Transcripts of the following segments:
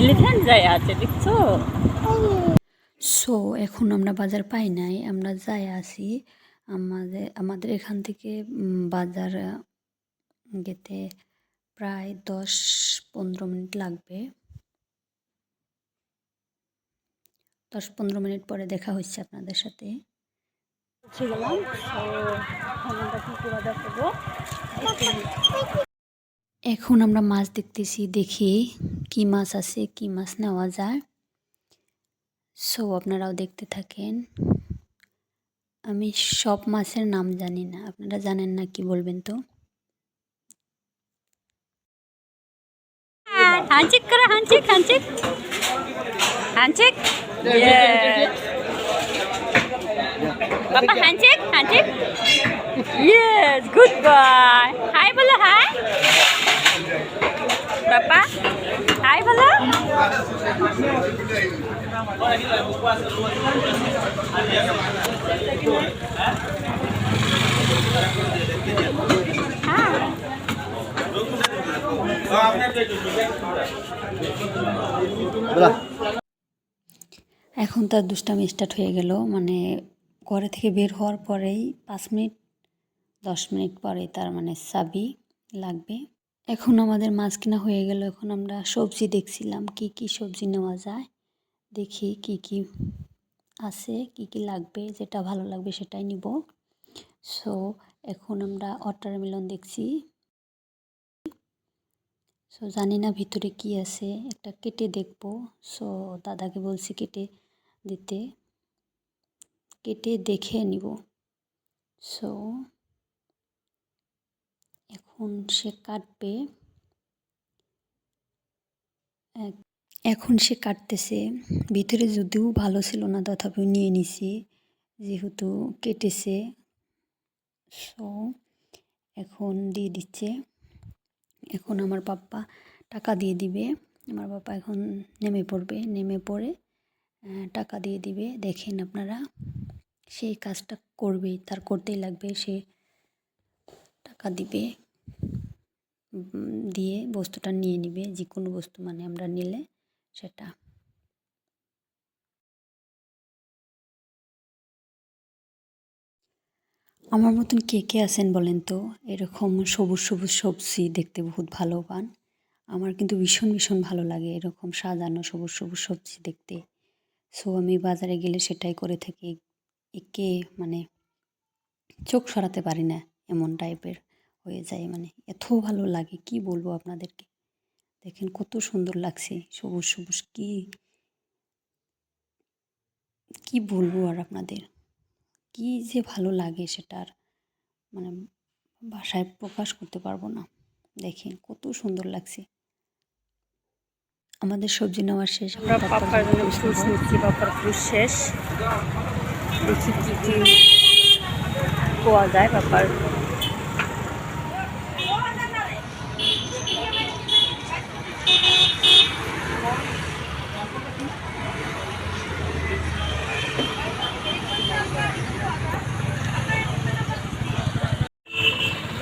Elephant যায় আছে দেখছো। সো এখন আমরা বাজার পাই নাই, আমরা যাই আছি। আমাদের এখান থেকে বাজার যেতে প্রায় 10-15 মিনিট লাগবে। 10-15 মিনিট পরে দেখা হচ্ছে আপনাদের সাথে। এখন আমরা মাছ দেখতেছি, দেখি কি মাছ আছে, কি মাছ নেওয়া যায়। সো আপনারাও দেখতে থাকেন। আমি সব মাছের নাম জানি না, আপনারা জানেন না কি বলবেন তো? হ্যান্ডশেক করো, handshake, handshake, handshake. Papa handshake, handshake. Yes, good boy. Hi বলো, হাই পাপা, হাই বলো। এখন তার দুষ্টামি স্টার্ট হয়ে গেল, মানে ঘরে থেকে বের হওয়ার পরেই 5-10 মিনিট পরে তার মানে চাবি লাগবে। এখন আমাদের মাছ কেনা হয়ে গেল। এখন আমরা সবজি দেখছিলাম কি কি সবজি নেওয়া যায়, দেখি কি কি আছে, কি কি লাগবে, যেটা ভালো লাগবে সেটাই নিব। সো এখন আমরা ওয়াটারমেলন দেখছি। সো জানি না ভিতরে কি আছে, একটা কেটে দেখব। সো দাদাকে বলছি কেটে দিতে, কেটে দেখে নিব। সো এখন সে কাটবে, এখন সে কাটতেছে। ভিতরে যদিও ভালো ছিল না, তথাপিও নিয়ে নিছি যেহেতু কেটেছে। সো এখন দিয়ে দিচ্ছে। এখন আমার পাপ্পা টাকা দিয়ে দিবে। আমার পাপ্পা এখন নেমে পড়বে, নেমে পড়ে টাকা দিয়ে দিবে। দেখেন আপনারা, সেই কাজটা করবেই, তার করতেই লাগবে। সে টাকা দিবে, দিয়ে বস্তুটা নিয়ে নিবে, যে কোনো বস্তু মানে আমরা নিলে সেটা। আমার মতন কে কে আছেন বলেন তো, এরকম সবুজ সবুজ সবজি দেখতে বহুত ভালো পান? আমার কিন্তু ভীষণ ভীষণ ভালো লাগে এরকম সাজানো সবুজ সবুজ সবজি দেখতে। সো আমি বাজারে গেলে সেটাই করে থাকি। একে মানে চোখ সরাতে পারি না, এমন টাইপের হয়ে যায়। মানে এত ভালো লাগে, কি বলবো আপনাদেরকে। দেখেন কত সুন্দর লাগছে, সবুজ সবুজ, কি কি বলবো আর আপনাদের, কি যে ভালো লাগে সেটার মানে ভাষায় প্রকাশ করতে পারবো না। দেখেন কত সুন্দর লাগছে। আমাদের সবজি নেওয়া শেষ, আমরা পাপার জন্য ফ্রুটস নিচ্ছি, পাপার ফ্রুটস শেষ। দেখি কি কি পাওয়া যায় পাপার।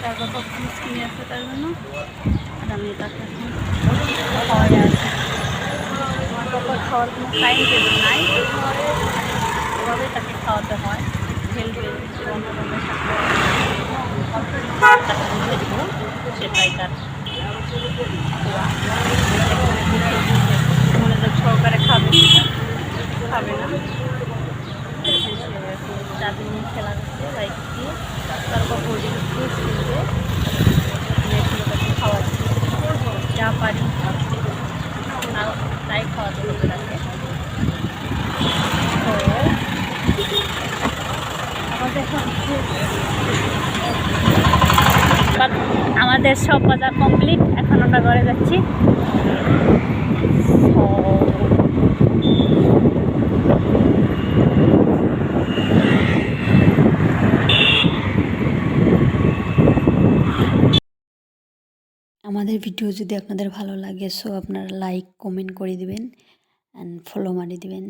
তার পাপা ফ্রুটস কিনে আসছে তার জন্য, আর আমি তাকে খাওয়াই আছি। আমার পাপার খাওয়ার কোনো টাইম টেবিল নাই, এভাবে তাকে খাওয়াতে হয়। হেলথের তাকে বুঝে দিব, সেটাই তার মনোযোগ সহকারে খাবে, খাবে না। চাবি নিয়ে খেলা করছে বাইক দিয়ে, তারপর ওদিকে ফ্রুটস কিনবে, এগুলো তাকে খাওয়াচ্ছি, যা পারি তাই খাওয়াতে হবে তাকে। তো আমাদের সব বাজার কমপ্লিট, এখন আমরা ঘরে যাচ্ছি। আমাদের ভিডিও যদি আপনাদের ভালো লাগে, সো আপনারা লাইক কমেন্ট করে দিবেন অ্যান্ড ফলো মারি দিবেন।